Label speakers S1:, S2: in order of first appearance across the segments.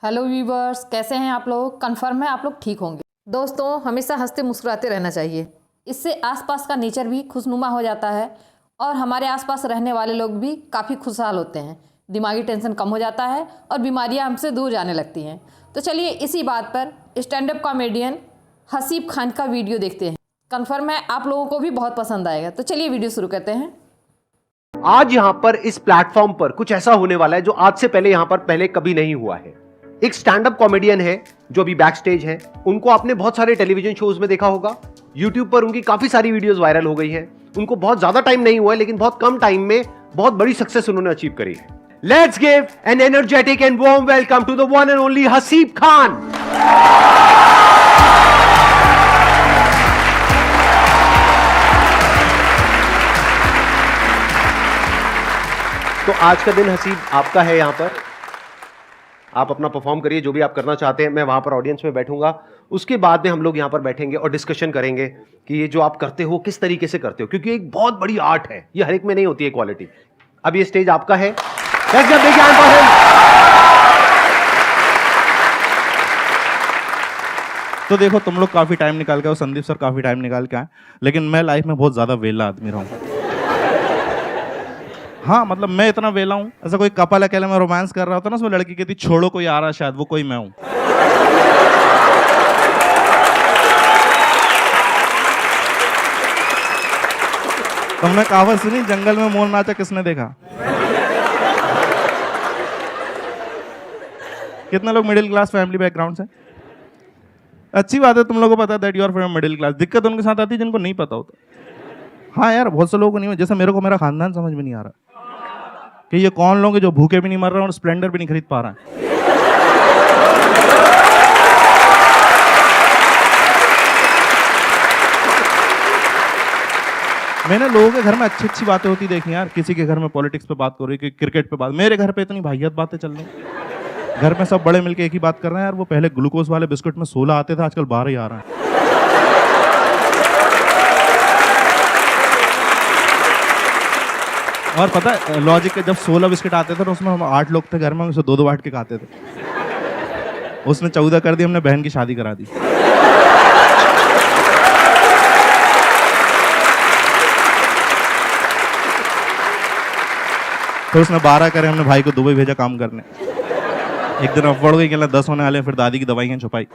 S1: Hello viewers, कैसे हैं आप लोग। कंफर्म है आप लोग ठीक होंगे। दोस्तों, हमेशा हंसते मुस्कुराते रहना चाहिए। इससे आसपास का नेचर भी खुशनुमा हो जाता है और हमारे आसपास रहने वाले लोग भी काफ़ी खुशहाल होते हैं। दिमागी टेंशन कम हो जाता है और बीमारियां हमसे दूर जाने लगती हैं। तो चलिए इसी बात पर stand up comedian Haseeb Khan का वीडियो देखते हैं। कंफर्म है आप लोगों को भी बहुत पसंद आएगा। तो चलिए वीडियो शुरू करते हैं।
S2: आज यहां पर इस प्लेटफॉर्म पर कुछ ऐसा होने वाला है जो आज से पहले यहां पर पहले कभी नहीं हुआ है। एक स्टैंड अप कॉमेडियन है जो अभी बैक स्टेज है। उनको आपने बहुत सारे टेलीविजन शोज में देखा होगा। यूट्यूब पर उनकी काफी सारी वीडियोस वायरल हो गई हैं। उनको बहुत ज्यादा टाइम नहीं हुआ है, लेकिन बहुत कम टाइम में बहुत बड़ी सक्सेस उन्होंने अचीव करी है। Let's give an energetic and warm welcome to the one and only Haseeb Khan. तो आज का दिन हसीब आपका है। यहां पर आप अपना परफॉर्म करिए, जो भी आप करना चाहते हैं। मैं वहां पर ऑडियंस में बैठूंगा। उसके बाद में हम लोग यहां पर बैठेंगे और डिस्कशन करेंगे कि ये जो आप करते हो किस तरीके से करते हो, क्योंकि एक बहुत बड़ी आर्ट है। ये हर एक में नहीं होती है क्वालिटी। अब ये स्टेज आपका है। Let's give a big hand for him.
S3: तो देखो, तुम लोग काफी टाइम निकाल के और संदीप सर काफी टाइम निकाल के आए, लेकिन मैं लाइफ में बहुत ज्यादा वेला आदमी रहा हूँ। हाँ, मतलब मैं इतना वेला हूँ, ऐसा कोई कपल अकेले में रोमांस कर रहा होता ना, उसमें लड़की कहती छोड़ो कोई आ रहा, शायद वो कोई मैं हूँ। तुमने कहावत सुनी, जंगल में मोर नाचा किसने देखा? कितने लोग मिडिल क्लास फैमिली बैकग्राउंड से? अच्छी बात है, तुम लोगों को पता है that you are from middle class. दिक्कत उनके साथ आती है जिनको नहीं पता होता। हाँ यार, बहुत से लोगों को नहीं, जैसे मेरे को मेरा खानदान समझ में नहीं आ रहा कि ये कौन लोग हैं जो भूखे भी नहीं मर रहे और स्प्लेंडर भी नहीं खरीद पा रहे हैं। मैंने लोगों के घर में अच्छी अच्छी बातें होती देखी यार। किसी के घर में पॉलिटिक्स पे बात हो रही, कि क्रिकेट पे बात। मेरे घर पे इतनी भाइयत बातें चल रही। घर में सब बड़े मिलके एक ही बात कर रहे हैं यार। वो पहले ग्लूकोज वाले बिस्कुट में 16 आते थे, आजकल 12 ही आ रहा है। और पता है लॉजिक के, जब 16 बिस्किट आते थे तो उसमें हम 8 लोग थे घर में, उसे 2-2 बांट के खाते थे। उसने 14 कर दी, हमने बहन की शादी करा दी। तो उसने 12 करे, हमने भाई को दुबई भेजा काम करने। एक दिन अफवाह हो गई कि 10 होने वाले, फिर दादी की दवाइयां छुपाई।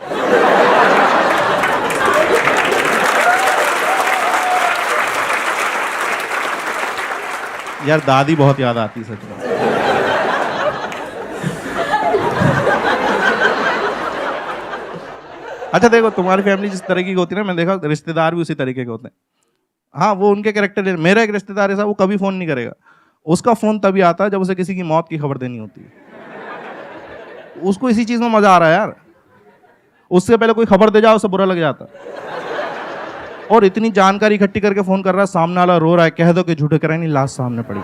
S3: यार दादी बहुत याद आती सच में। अच्छा देखो, तुम्हारी फैमिली जिस तरह की होती है ना, मैं देखा रिश्तेदार भी उसी तरीके के होते हैं। हाँ, वो उनके कैरेक्टर। मेरा एक रिश्तेदार ऐसा, वो कभी फोन नहीं करेगा। उसका फोन तभी आता है जब उसे किसी की मौत की खबर देनी होती है। उसको इसी चीज में मजा आ रहा है यार। उससे पहले कोई खबर दे जाओ उसे बुरा लग जाता। और इतनी जानकारी इकट्ठी करके फोन कर रहा है, सामने वाला रो रहा है, कह दो कि झूठे कराए नहीं, लाश सामने पड़ी।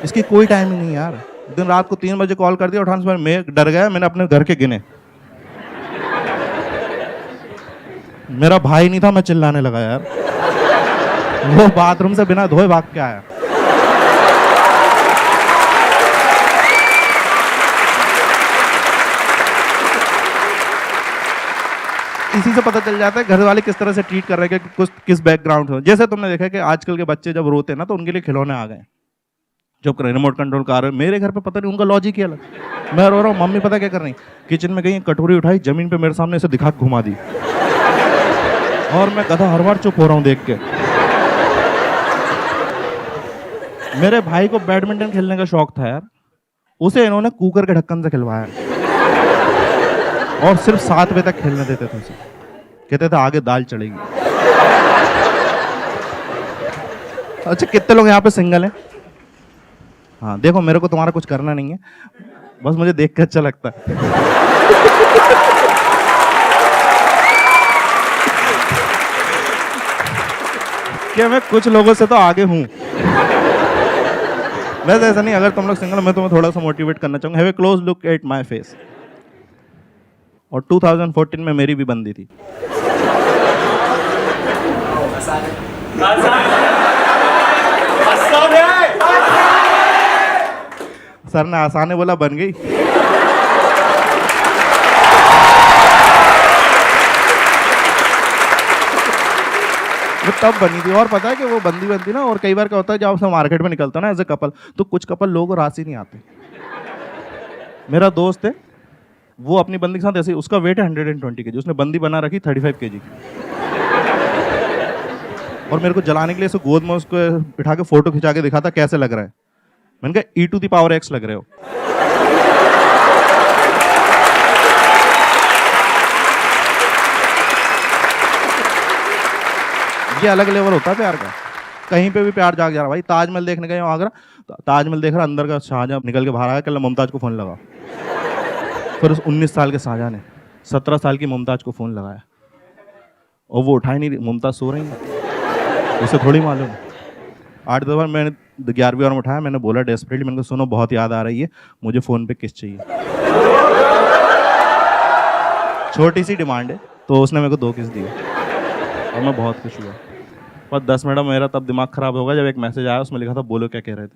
S3: इसकी कोई टाइम ही नहीं यार। दिन रात को 3 बजे कॉल कर दिया, उठाने से मैं डर गया। मैंने अपने घर के गिने, मेरा भाई नहीं था, मैं चिल्लाने लगा यार। वो बाथरूम से बिना धोए भाग के आया। इसी से पता चल जाता है घर वाले किस तरह से ट्रीट कर रहे हैं, कि किस बैकग्राउंड हो। जैसे तुमने देखा कि आजकल के बच्चे जब रोते हैं ना, तो उनके लिए खिलौने आ गए। जब रिमोट कंट्रोल कार है, मेरे घर पे पता नहीं उनका लॉजिक ही अलग। मैं रो रहा हूँ, मम्मी पता क्या कर रही, किचन में गई, कटोरी उठाई, जमीन पे मेरे सामने ऐसे दिखा घुमा दी। और मैं गधा हर बार चुप हो रहा हूँ देख के। मेरे भाई को बैडमिंटन खेलने का शौक था यार। उसे इन्होंने कुकर के ढक्कन से खिलवाया और सिर्फ 7 बजे तक खेलने देते थे उसे। कहते थे आगे दाल चढ़ेगी। अच्छा, कितने लोग यहाँ पे सिंगल हैं? हाँ देखो, मेरे को तुम्हारा कुछ करना नहीं है, बस मुझे देख के अच्छा लगता है। क्या मैं कुछ लोगों से तो आगे हूँ। वैसे ऐसा नहीं, अगर तुम लोग सिंगल, मैं तुम्हें थोड़ा सा मोटिवेट करना चाहूंगा। Have a close look at my face. और 2014 में मेरी भी बंदी थी। सर ने आसान है बोला, बन गई। वो तब बनी थी। और पता है कि वो बनती ना, और कई बार क्या होता है जब आप मार्केट में निकलता है ना एज ए कपल, तो कुछ कपल लोगों को राशि नहीं आते। मेरा दोस्त है, वो अपनी बंदी के साथ ऐसे, उसका वेट है 120 kg, उसने बंदी बना रखी 35 kg की, और मेरे को जलाने के लिए ऐसे गोद में उसको बिठा के फोटो खिंचा के दिखाता कैसे लग रहा है। मैंने कहा e⁻x लग रहे हो। ये अलग लेवल होता है प्यार का। कहीं पे भी प्यार जाग जा रहा भाई। ताजमहल देखने गए आगरा, ताजमहल देख रहा, अंदर का शाहजहां निकल के बाहर आया, कल मुमताज को फोन लगा। फिर उस 19 साल के शाहजहां ने 17 साल की मुमताज को फोन लगाया, और वो उठा ही नहीं रही। मुमताज सो रही है, उसे थोड़ी मालूम। 8-10 बार मैंने 11वीं बार में उठाया, मैंने बोला डेस्परेटली, मैंने कहा सुनो बहुत याद आ रही है, मुझे फ़ोन पे किस चाहिए। छोटी सी डिमांड है, तो उसने मेरे को 2 किस दिए और मैं बहुत खुश हुआ। पर 10 मिनट मेरा तब दिमाग खराब होगा जब एक मैसेज आया, उसमें लिखा था बोलो क्या कह रहे थे।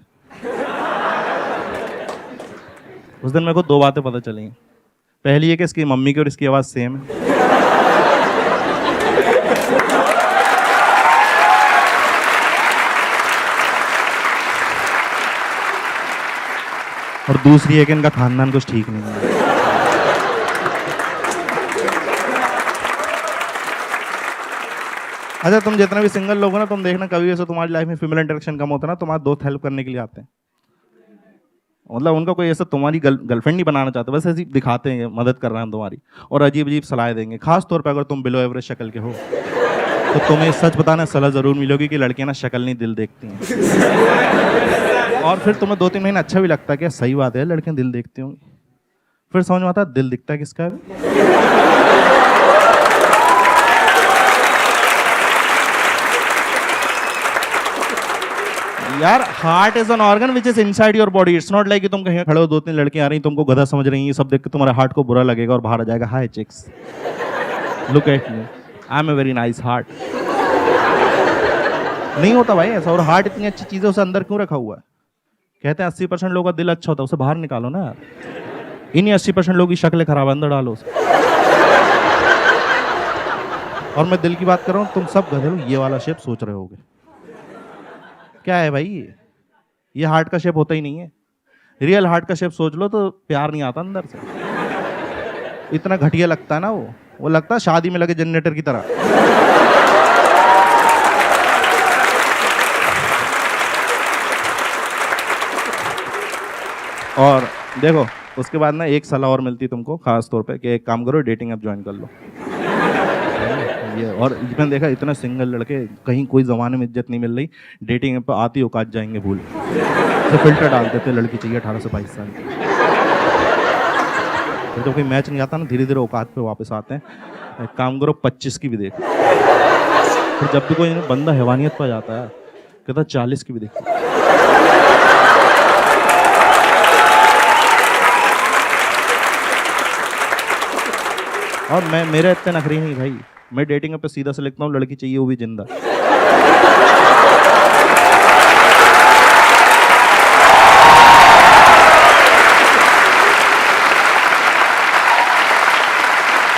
S3: उस दिन मेरे को 2 बातें पता चली। पहली है कि इसकी मम्मी की और इसकी आवाज़ सेम है। और दूसरी है कि इनका खानदान कुछ ठीक नहीं है। अच्छा, तुम जितने भी सिंगल लोग हो ना, तुम देखना कभी ऐसा तुम्हारी लाइफ में फीमेल इंटरेक्शन कम होता है ना, तुम्हारे दोस्त हेल्प करने के लिए आते हैं। मतलब उनका कोई ऐसा तुम्हारी गर्लफ्रेंड नहीं बनाना चाहते, बस ऐसी दिखाते हैं मदद कर रहे हैं तुम्हारी, और अजीब अजीब सलाह देंगे। खास तौर पे अगर तुम बिलो एवरेज शक्ल के हो, तो तुम्हें सच बताना सलाह जरूर मिलेगी कि लड़कियां ना शक्ल नहीं दिल देखती हैं। और फिर तुम्हें 2-3 महीने अच्छा भी लगता है कि सही बात है, लड़कियां दिल देखती होंगी। फिर समझ में आता है दिल दिखता है किसका है। यार, heart is an organ which is inside your body. It's not like कि तुम कहीं खड़े हो, 2-3 लड़कियां आ रही, तुमको गधा समझ रही हैं, सब देख के तुम्हारे हार्ट को बुरा लगेगा और बाहर आ जाएगा, hi chicks, look at me, I am a very nice heart. नहीं होता भाई ऐसा। और हार्ट इतनी अच्छी चीज है, उसे अंदर क्यों रखा हुआ है? कहते हैं 80% लोगों का दिल अच्छा होता है, उसे बाहर निकालो ना यार। इन्हीं 80% लोगों की शक्ल खराब, अंदर डालो उसे। और मैं दिल की बात कर रहा हूँ, तुम सब गधे लोग ये वाला शेप सोच रहे होगे। क्या है भाई ये हार्ट का शेप होता ही नहीं है। रियल हार्ट का शेप सोच लो तो प्यार नहीं आता अंदर से। इतना घटिया लगता है ना वो लगता है शादी में लगे जनरेटर की तरह। और देखो, उसके बाद ना एक सलाह और मिलती है तुमको खास तौर पे कि एक काम करो, डेटिंग ऐप ज्वाइन कर लो। ये और मैंने देखा इतना सिंगल लड़के, कहीं कोई ज़माने में इज्जत नहीं मिल रही, डेटिंग ऐप पर आती हो काट जाएंगे भूल, तो फिल्टर डाल देते लड़की चाहिए 18 से 22 साल की। फिर तो कोई मैच नहीं आता ना, धीरे धीरे औकात पे वापस आते हैं। एक काम करो 25 की भी देख। फिर जब भी कोई बंदा हैवानियत पर जाता है, कहता 40 की भी देख। और मेरे इतने नखरी नहीं भाई, मैं डेटिंग पे सीधा से लिखता हूँ लड़की चाहिए वो भी जिंदा।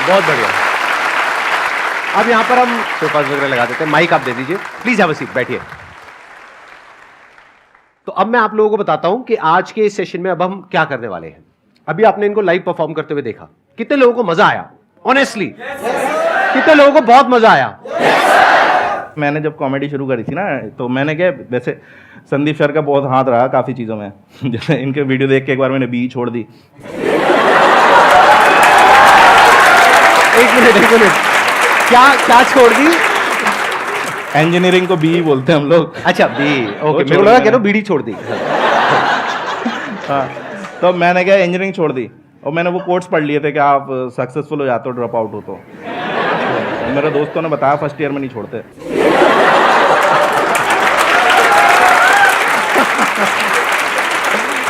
S2: बहुत बढ़िया। अब यहाँ पर हम सोफाज वगैरह लगा देते हैं। माइक आप दे दीजिए प्लीज, हैव अ सीट, बैठिए। तो अब मैं आप लोगों को बताता हूं कि आज के इस सेशन में अब हम क्या करने वाले हैं। अभी आपने इनको लाइव परफॉर्म करते हुए देखा, कितने लोगों को मजा आया? ऑनेस्टली कितने लोगों को बहुत मजा आया?
S3: मैंने जब कॉमेडी शुरू करी थी ना, तो मैंने क्या, वैसे संदीप सर का बहुत हाथ रहा काफ़ी चीज़ों में। जैसे इनके वीडियो देख के एक बार मैंने बी छोड़ दी।
S2: एक मिनट, क्या छोड़ दी?
S3: इंजीनियरिंग को बी बोलते हैं हम लोग।
S2: अच्छा बी, ओके। मेरे को लगा कह रहा बीड़ी छोड़ दी।
S3: हाँ, तो मैंने क्या इंजीनियरिंग छोड़ दी, और मैंने वो कोट्स पढ़ लिए थे कि आप सक्सेसफुल हो जाते हो ड्रॉप आउट हो तो मेरे दोस्तों ने बताया फर्स्ट ईयर में नहीं छोड़ते।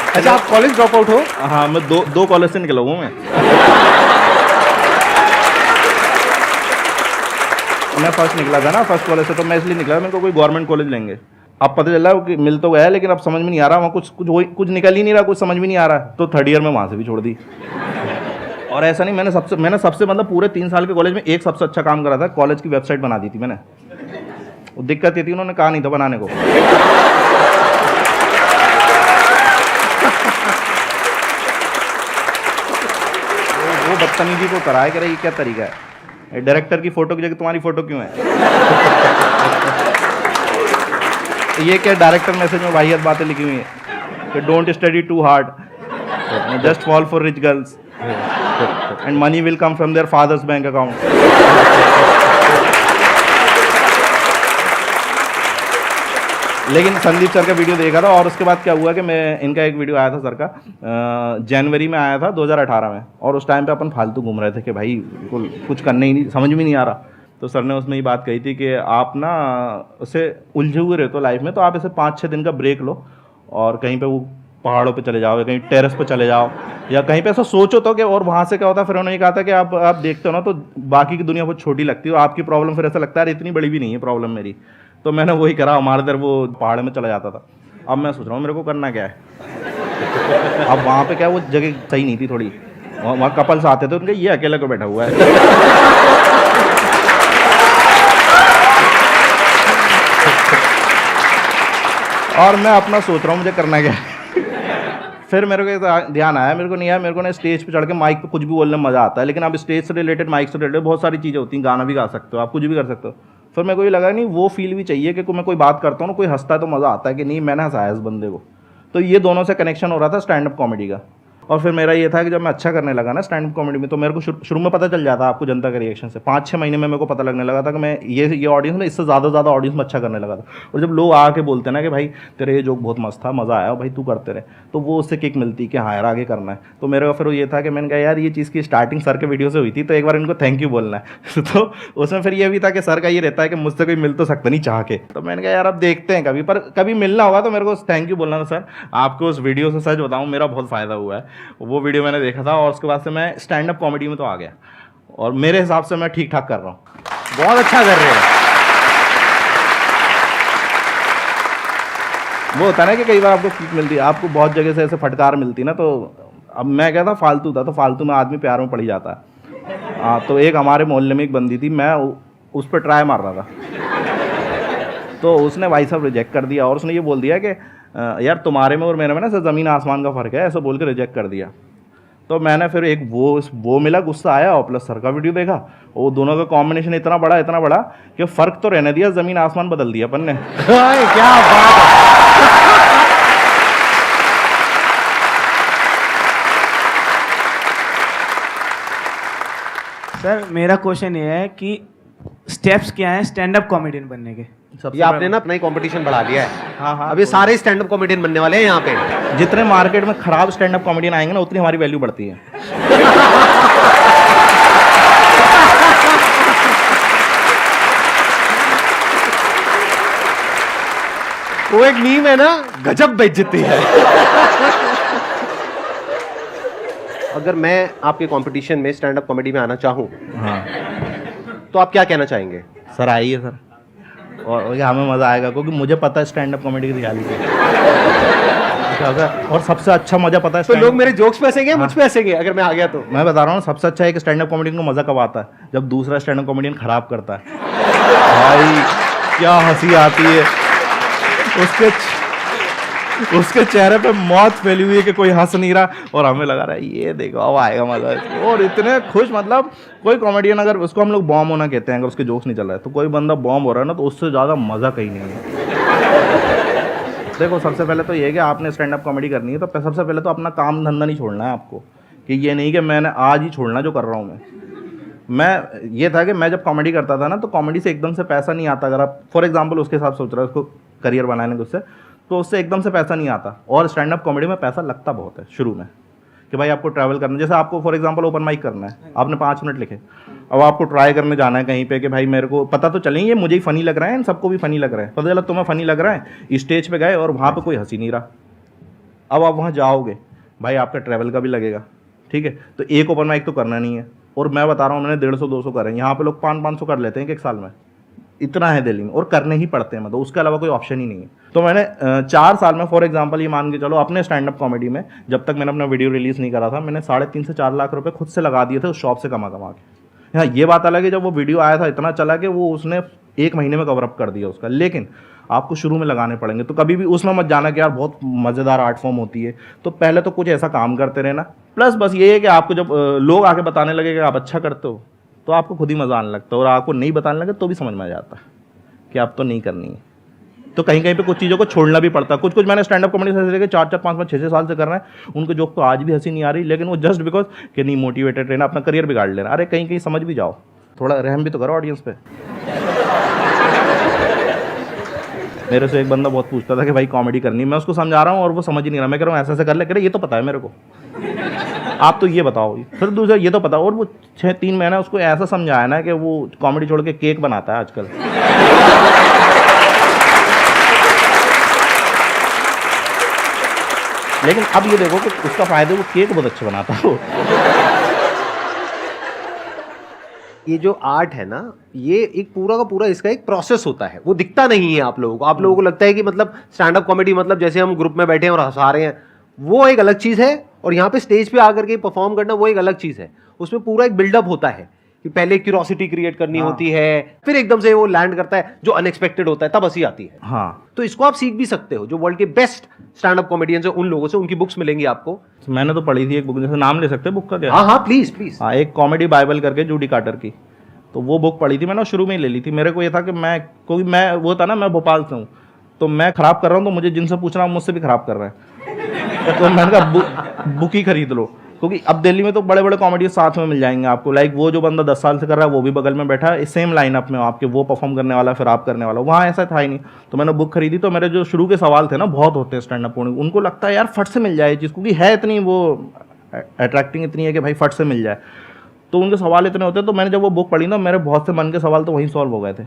S2: अच्छा, आप कॉलेज ड्रॉप आउट हो?
S3: हाँ, मैं दो कॉलेज से निकला हूँ मैं फर्स्ट निकला था ना, फर्स्ट कॉलेज से, तो मैं इसलिए निकला मेरे को कोई गवर्नमेंट कॉलेज लेंगे। अब पता चला कि मिल तो गया लेकिन अब समझ में नहीं आ रहा, वहाँ कुछ निकल ही नहीं रहा, कुछ समझ में नहीं आ रहा, तो थर्ड ईयर में वहाँ से भी छोड़ दी। और ऐसा नहीं, मैंने सबसे मतलब पूरे 3 साल के कॉलेज में एक सबसे अच्छा काम करा था, कॉलेज की वेबसाइट बना दी थी मैंने। वो दिक्कत ये थी उन्होंने कहा नहीं था बनाने को। वो बदतमीजी को कराए कह रहे ये क्या तरीका है, डायरेक्टर की फोटो की जगह तुम्हारी फोटो क्यों है? ये क्या डायरेक्टर मैसेज में वाहियात बातें लिखी हुई है कि don't study too hard, just fall for rich girls and money will come from their father's bank account. लेकिन संदीप सर का वीडियो देखा था और उसके बाद क्या हुआ कि मैं इनका एक वीडियो आया था सर का, जनवरी में आया था 2018 में, और उस टाइम पे अपन फालतू घूम रहे थे कि भाई बिल्कुल कुछ करने ही नहीं, समझ में नहीं आ रहा। तो सर ने उसमें ये बात कही थी कि आप ना उसे उलझे हुए रहते हो लाइफ में, तो आप ऐसे 5-6 दिन का ब्रेक लो और कहीं पे वो पहाड़ों पे चले जाओ या कहीं टेरेस पे चले जाओ या कहीं पे ऐसा सोचो तो कि और वहाँ से क्या होता है। फिर उन्होंने कहा था कि आप देखते हो ना तो बाकी की दुनिया बहुत छोटी लगती है, आपकी प्रॉब्लम फिर ऐसा लगता है इतनी बड़ी भी नहीं है प्रॉब्लम मेरी। तो मैंने वही करा, हमारे इधर वो पहाड़ में चला जाता था। अब मैं सोच रहा हूँ मेरे को करना क्या है। अब वहाँ पे क्या वो जगह सही नहीं थी थोड़ी, वहाँ कपल्स आते थे, उनके ये अकेला को बैठा हुआ है। और मैं अपना सोच रहा हूँ मुझे करना क्या है। फिर मेरे को ध्यान आया, मेरे को ना स्टेज पे चढ़ के माइक पे कुछ भी बोलने में मज़ा आता है, लेकिन अब स्टेज से रिलेटेड, माइक से रिलेटेड बहुत सारी चीज़ें होती हैं, गाना भी गा सकते हो आप, कुछ भी कर सकते हो। फिर मेरे को ये लगा नहीं वो फील भी चाहिए कि मैं कोई बात करता हूँ ना, कोई हंसता है तो मज़ा आता है कि नहीं मैंने हंसाया इस बंदे को। तो ये दोनों से कनेक्शन हो रहा था स्टैंड अप कॉमेडी का। और फिर मेरा ये था कि जब मैं अच्छा करने लगा ना स्टैंड अप कॉमेडी में, तो मेरे को शुरू में पता चल जाता आपको जनता के रिएक्शन से। 5-6 महीने में मेरे को पता लगने लगा था कि मैं ये ऑडियंस में इससे ज़्यादा ऑडियंस में अच्छा करने लगा था। और जब लोग आके बोलते हैं ना कि भाई तेरे ये जोक बहुत मस्त था, मज़ा आया, भाई तू करते रहे, तो वो उससे किक मिलती कि हाँ यार आगे करना है। तो मेरे को फिर ये था कि मैंने कहा यार ये चीज़ की स्टार्टिंग सर के वीडियो से हुई थी, तो एक बार इनको थैंक यू बोलना है। तो उसमें फिर ये भी था कि सर का ये रहता है कि मुझसे कोई मिल तो सकता नहीं चाह के। तो मैंने कहा यार अब देखते हैं कभी, पर कभी मिलना होगा तो मेरे को थैंक यू बोलना था सर। आपको उस वीडियो से सच बताऊँ मेरा बहुत फ़ायदा हुआ है। वो वीडियो मैंने देखा था और उसके बाद से मैं स्टैंड अप कॉमेडी में तो आ गया, और मेरे हिसाब से मैं ठीक ठाक कर रहा हूँ,
S2: बहुत अच्छा कर रहे हैं।
S3: वो होता है ना कि कई बार आपको किक मिलती है, आपको बहुत जगह से ऐसे फटकार मिलती है ना, तो अब मैं क्या था फालतू था, तो फालतू में आदमी प्यार में पड़ ही जाता है। हाँ, तो एक हमारे मोहल्ले में एक बंदी थी, मैं उस पर ट्राई मार रहा था, तो उसने भाई साहब रिजेक्ट कर दिया, और उसने ये बोल दिया कि यार तुम्हारे में और मेरे में ना ज़मीन आसमान का फ़र्क है, ऐसा बोल के रिजेक्ट कर दिया। तो मैंने फिर एक वो मिला, गुस्सा आया, और प्लस सर का वीडियो देखा, वो दोनों का कॉम्बिनेशन इतना बड़ा कि फ़र्क तो रहने दिया, ज़मीन आसमान बदल दिया अपन ने।
S2: क्या बात है।
S4: सर मेरा क्वेश्चन ये है कि स्टेप्स क्या हैं स्टैंड अप कॉमेडियन बनने के?
S2: ये आपने ना अपना ही कंपटीशन बढ़ा दिया है।
S3: हाँ,
S2: अब ये सारे स्टैंड अप कॉमेडियन बनने वाले हैं यहाँ पे।
S3: जितने मार्केट में खराब स्टैंड अप कॉमेडियन आएंगे ना, उतनी हमारी वैल्यू बढ़ती है।
S2: वो एक मीम है ना, गजब बेइज्जती है। अगर मैं आपके कंपटीशन में स्टैंड अप कॉमेडी में आना चाहूँ,
S3: हाँ
S2: तो आप क्या कहना चाहेंगे?
S3: सर आइए सर, और हमें मज़ा आएगा, क्योंकि मुझे पता है स्टैंड अप कॉमेडी की रियलिटी क्या होगा। और सबसे अच्छा मज़ा पता है,
S2: तो लोग मेरे जोक्स पे हंसेंगे, मुझ पे हंसेंगे अगर मैं आ गया तो?
S3: मैं बता रहा हूँ सबसे अच्छा एक स्टैंड अप कॉमेडियन को मज़ा कब आता है, जब दूसरा स्टैंड अप कॉमेडियन खराब करता है। भाई क्या हंसी आती है, उसके चेहरे पे मौत फैली हुई है कि कोई हंस नहीं रहा, और हमें लगा रहा है ये देखो अब आएगा मजा। और इतने खुश, मतलब कोई कॉमेडियन अगर उसको हम लोग बॉम्ब होना कहते हैं, अगर उसके जोक्स नहीं चल रहा है, तो कोई बंदा बॉम्ब हो रहा है ना, तो उससे ज़्यादा मज़ा कहीं नहीं है। देखो सबसे पहले तो ये है कि आपने स्टैंड अप कॉमेडी करनी है, तो सबसे पहले तो अपना काम धंधा नहीं छोड़ना है आपको, कि ये नहीं कि मैंने आज ही छोड़ना जो कर रहा हूँ मैं ये था कि मैं जब कॉमेडी करता था ना, तो कॉमेडी से एकदम से पैसा नहीं आता। अगर आप फॉर एग्जांपल उसके साथ सोच रहे हो उसको करियर बनाने के उससे, तो उससे एकदम से पैसा नहीं आता। और स्टैंड अप कॉमेडी में पैसा लगता बहुत है शुरू में, कि भाई आपको ट्रैवल करना, जैसे आपको फॉर एग्जांपल ओपन माइक करना है, आपने 5 मिनट लिखे, अब आपको ट्राई करने जाना है कहीं पे कि भाई मेरे को पता तो चले ये मुझे ही फ़नी लग रहा है, इन सबको भी फ़नी लग रहा है, पता चला तुम्हें फ़नी लग रहा है, स्टेज पे गए और वहाँ पे कोई हंसी नहीं रहा। अब आप वहाँ जाओगे, भाई आपका ट्रैवल का भी लगेगा, ठीक है, तो एक ओपन माइक तो करना नहीं है। और मैं बता रहा हूँ मैंने 150-200 करे, यहाँ पे लोग 500-500 कर लेते हैं एक साल में। इतना है दिल्ली में, और करने ही पड़ते हैं, मतलब उसके अलावा कोई ऑप्शन ही नहीं है। तो मैंने 4 साल में फॉर एग्जांपल ये मान के चलो अपने स्टैंड अप कॉमेडी में, जब तक मैंने अपना वीडियो रिलीज़ नहीं करा था, मैंने 3.5 से 4 लाख रुपए खुद से लगा दिए थे उस शॉप से कमा के। हाँ, ये बात अलग है जब वो वीडियो आया था इतना चला कि वो उसने 1 महीने में कवर अप कर दिया उसका, लेकिन आपको शुरू में लगाने पड़ेंगे। तो कभी भी उसमें मत जाना कि यार बहुत मज़ेदार आर्ट फॉर्म होती है, तो पहले तो कुछ ऐसा काम करते रहना। प्लस बस ये है कि आपको जब लोग आके बताने लगे कि आप अच्छा करते हो, तो आपको खुद ही मज़ा आने लगता है, और आपको नहीं बताने लगे तो भी समझ में आ जाता है कि आप तो नहीं करनी है। तो कहीं कहीं पे कुछ चीज़ों को छोड़ना भी पड़ता है। कुछ मैंने स्टैंड अप कॉमेडी से लेकर 4-4, 5-5, 6-6 साल से कर रहे हैं, उनको जोक तो आज भी हंसी नहीं आ रही, लेकिन वो जस्ट बिकॉज कि नहीं मोटिवेटेड रहना, अपना करियर बिगाड़ लेना। अरे कहीं कहीं समझ भी जाओ, थोड़ा रहम भी तो करो ऑडियंस पे। मेरे से एक बंदा बहुत पूछता था कि भाई कॉमेडी करनी है, मैं उसको समझा रहा हूँ और वो समझ ही नहीं रहा। मैं कह रहा हूँ ऐसा ऐसा कर ले, कह रहे ये तो पता है मेरे को, आप तो ये बताओ। फिर दूसरा ये तो पता, और वो 6-3 महीना उसको ऐसा समझाया ना कि वो कॉमेडी छोड़ के केक बनाता है आजकल। लेकिन अब ये देखो कि उसका फायदा, वो केक बहुत अच्छे बनाता है।
S2: ये जो आर्ट है ना, ये एक पूरा का पूरा इसका एक प्रोसेस होता है, वो दिखता नहीं है आप लोगों को। आप लोगों को लगता है कि मतलब स्टैंड अप कॉमेडी मतलब जैसे हम ग्रुप में बैठे हैं और हंसा रहे हैं, वो एक अलग चीज़ है, और यहाँ पे स्टेज पे आकर के परफॉर्म करना वो एक अलग चीज़ है। उसमें पूरा एक बिल्डअप होता है कि पहले क्यूरोसिटी क्रिएट करनी होती है, फिर एकदम से वो लैंड करता है, जो अनएक्सपेक्टेड होता है तब हंसी आती है।
S3: हाँ,
S2: तो इसको आप सीख भी सकते हो, जो वर्ल्ड के बेस्ट स्टैंड अप कॉमेडियंस हैं उन लोगों से, उनकी बुक्स मिलेंगी आपको।
S3: मैंने तो पढ़ी थी एक बुक, जैसे नाम ले सकते हैं बुक का क्या?
S2: हाँ हाँ प्लीज प्लीज।
S3: हाँ, एक कॉमेडी बाइबल करके जूडी कार्टर की, तो वो बुक पढ़ी थी मैंने, शुरू में ही ले ली थी। मेरे को ये था कि क्योंकि मैं वो था ना, मैं भोपाल से हूँ, तो मैं खराब कर रहा हूँ, तो मुझे जिनसे पूछना मुझसे भी खराब कर रहे हैं। तो मैंने कहा बुक ही खरीद लो, क्योंकि अब दिल्ली में तो बड़े बड़े कॉमेडी साथ में मिल जाएंगे आपको। लाइक वो जो बंदा 10 साल से कर रहा है वो भी बगल में बैठा है, सेम लाइनअप में आपके, वो परफॉर्म करने वाला फिर आप करने वाला। वहाँ ऐसा था ही नहीं, तो मैंने बुक खरीदी। तो मेरे जो शुरू के सवाल थे ना, बहुत होते हैं स्टैंड अप कॉमेडी, उनको लगता है यार फट से मिल जाए चीज़, क्योंकि है इतनी वो अट्रैक्टिंग इतनी है कि भाई फट से मिल जाए, तो उनके सवाल इतने होते हैं। तो मैंने जब वो बुक पढ़ी ना, मेरे बहुत से मन के सवाल तो वहीं सॉल्व हो गए थे।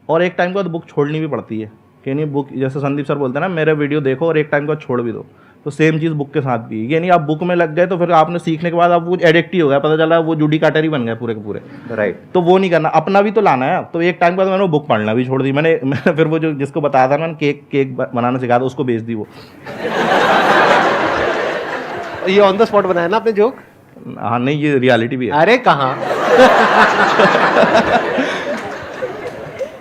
S3: और एक टाइम के बाद बुक छोड़नी भी पड़ती है कि नहीं, बुक जैसे संदीप सर बोलते हैं ना, मेरे वीडियो देखो और एक टाइम के बाद छोड़ भी दो। तो सेम चीज़ बुक के साथ भी, ये नहीं आप बुक में लग गए तो फिर आपने सीखने के बाद आप कुछ एडिक्ट ही हो गया, पता चला वो जूडी कार्टर ही बन गए पूरे के पूरे।
S2: राइट।
S3: तो वो नहीं करना, अपना भी तो लाना है। तो एक टाइम के बाद मैंने वो बुक पढ़ना भी छोड़ दी। मैंने फिर वो जो जिसको बताया था मैंने केक बनाना सिखाया था, उसको बेच दी वो।
S2: ये ऑन द स्पॉट बनाया ना आपने जोक?
S3: हाँ, नहीं ये रियलिटी भी है।
S2: अरे कहाँ।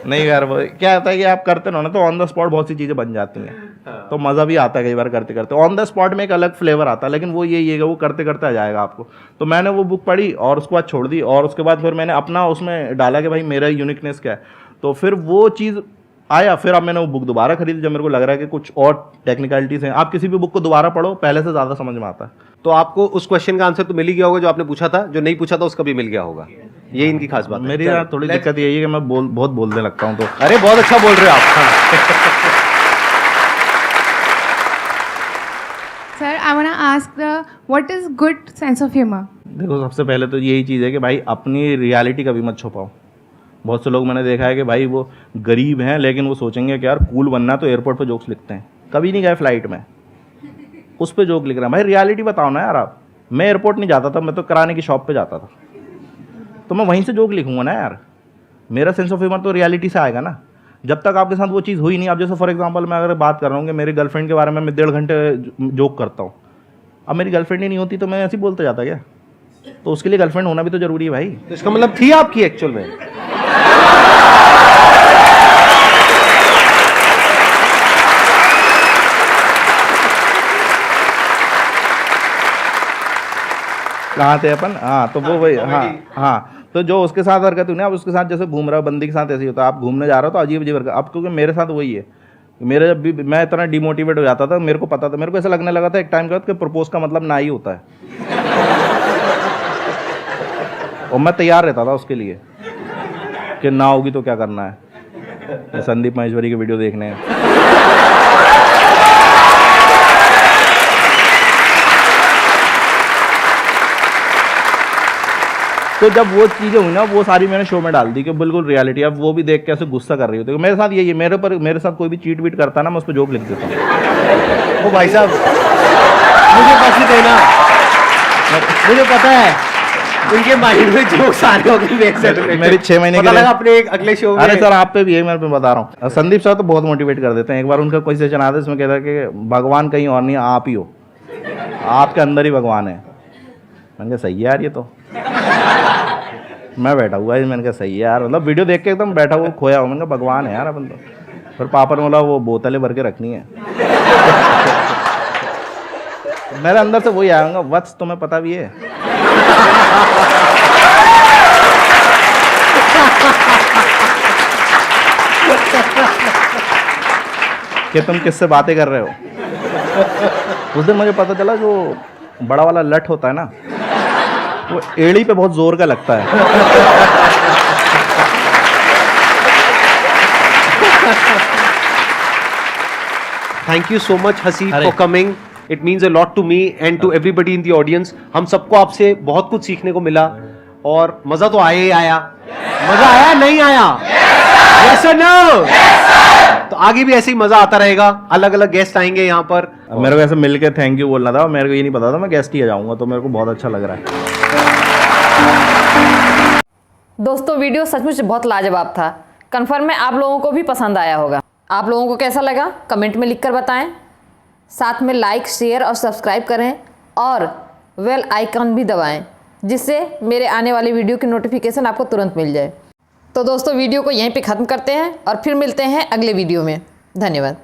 S3: नहीं यार, वो क्या होता है कि आप करते रहो ना, तो ऑन द स्पॉट बहुत सी चीज़ें बन जाती हैं, तो मज़ा भी आता है कई बार करते करते। ऑन द स्पॉट में एक अलग फ्लेवर आता है, लेकिन वो ये वो करते करते आ जाएगा आपको। तो मैंने वो बुक पढ़ी और उसके बाद छोड़ दी, और उसके बाद फिर मैंने अपना उसमें डाला कि भाई मेरा यूनिकनेस क्या है। तो फिर वो चीज़ आया, फिर अब मैंने वो बुक दोबारा खरीदी जब मेरे को लग रहा है कि कुछ और टेक्निकलिटीज़ हैं। आप किसी भी बुक को दोबारा पढ़ो, पहले से ज़्यादा समझ में आता है।
S2: तो आपको उस क्वेश्चन का आंसर तो मिल ही गया होगा जो आपने पूछा था, जो नहीं पूछा था उसका भी मिल गया होगा। ये इनकी खास बात है।
S3: मेरी यार थोड़ी दिक्कत यही है कि मैं बहुत बोलने लगता हूँ। तो
S2: अरे बहुत अच्छा बोल रहे हो आप।
S5: Sir, I want to ask what is good sense of humor?
S3: देखो, सबसे पहले तो यही चीज़ है कि भाई अपनी रियलिटी कभी मत छुपाओ। बहुत से लोग मैंने देखा है कि भाई वो गरीब हैं, लेकिन वो सोचेंगे कि यार कूल बनना है तो एयरपोर्ट पे जोक्स लिखते हैं। कभी नहीं गए फ्लाइट में, उस पर जोक लिख रहे हैं। भाई रियलिटी बताओ ना यार आप। मैं एयरपोर्ट नहीं जाता था, मैं तो किराने की शॉप पे जाता था, तो मैं वहीं से जोक लिखूंगा ना यार। मेरा सेंस ऑफ ह्यूमर तो रियलिटी से आएगा ना। जब तक आपके साथ वो चीज़ हुई नहीं, आप जैसे फॉर एग्जांपल मैं अगर बात कर रहा हूँ कि मेरी गर्लफ्रेंड के बारे में मैं 1.5 घंटे जोक करता हूँ, अब मेरी गर्लफ्रेंड ही नहीं होती तो मैं ऐसे ही बोलता जाता क्या? तो उसके लिए गर्लफ्रेंड होना भी तो जरूरी है भाई।
S2: तो इसका मतलब थी आपकी एक्चुअल में?
S3: कहाँ थे अपन? हाँ, तो वो वही, हाँ। तो जो उसके साथ हरकत हुई ना, अब उसके साथ जैसे घूम रहा बंदी के साथ ऐसे ही होता है। आप घूमने जा रहे हो तो अजीब अजीब हरकत। अब क्योंकि मेरे साथ वही है, मेरे जब भी मैं इतना डिमोटिवेट हो जाता था, मेरे को पता था, मेरे को ऐसा लगने लगा था एक टाइम के बाद कि प्रपोज का मतलब ना ही होता है। और मैं तैयार रहता था उसके लिए कि ना होगी तो क्या करना है। संदीप महेश्वरी के वीडियो देखने हैं। तो जब वो चीज़ें हुई ना, वो सारी मैंने शो में डाल दी कि बिल्कुल रियलिटी। अब वो भी देख के ऐसे गुस्सा कर रही होती है। मेरे साथ यही है, मेरे साथ कोई भी चीट वीट करता है ना, मैं उस पर जोक लिख देता हूँ।
S2: वो भाई साहब मुझे बख्श देना, मुझे पता है उनके माइंड में जोक्स आ रहे होंगे मेरे से related।
S3: मेरी 6 महीने
S2: पता
S3: के लिए-
S2: लगा अपने एक अगले शो में।
S3: अरे सर आप पे भी है, मैं पे बता रहा हूँ। संदीप सर तो बहुत मोटिवेट कर देते हैं। एक बार उनका कोई सेशन आता है, इसमें कहता है कि भगवान कहीं और नहीं, आप ही हो, आपके अंदर ही भगवान है। मैंने कहा सही है यार, ये तो मैं बैठा हुआ है, मैंने कहा सही है यार, मतलब वीडियो देख के एकदम बैठा हुआ खोया हुआ। मैंने कहा भगवान है यार अपन तो। फिर पापा ने बोला वो बोतलें भर के रखनी है। मेरे अंदर से वही आएगा, वत्स तुम्हें पता भी है। कि तुम किससे बातें कर रहे हो। उस दिन मुझे पता चला जो बड़ा वाला लठ होता है ना, वो एड़ी पे बहुत जोर का लगता है।
S2: Thank you so much Haseeb for coming. It means a lot to me and to everybody in the audience. हम सबको आपसे बहुत कुछ सीखने को मिला और मजा तो आया ही आया। मजा आया नहीं आया? यस और नो? तो आगे भी ऐसे ही मजा आता रहेगा। अलग अलग गेस्ट आएंगे यहाँ पर।
S3: मेरे को ऐसे मिल के थैंक यू बोलना था, मेरे को ये नहीं पता था मैं गेस्ट ही आ जाऊंगा, तो मेरे को बहुत अच्छा लग रहा है।
S1: दोस्तों वीडियो सचमुच बहुत लाजवाब था। कन्फर्म है आप लोगों को भी पसंद आया होगा। आप लोगों को कैसा लगा कमेंट में लिखकर बताएं। साथ में लाइक, शेयर और सब्सक्राइब करें और बेल आइकन भी दबाएं, जिससे मेरे आने वाली वीडियो की नोटिफिकेशन आपको तुरंत मिल जाए। तो दोस्तों वीडियो को यहीं पे ख़त्म करते हैं और फिर मिलते हैं अगले वीडियो में। धन्यवाद।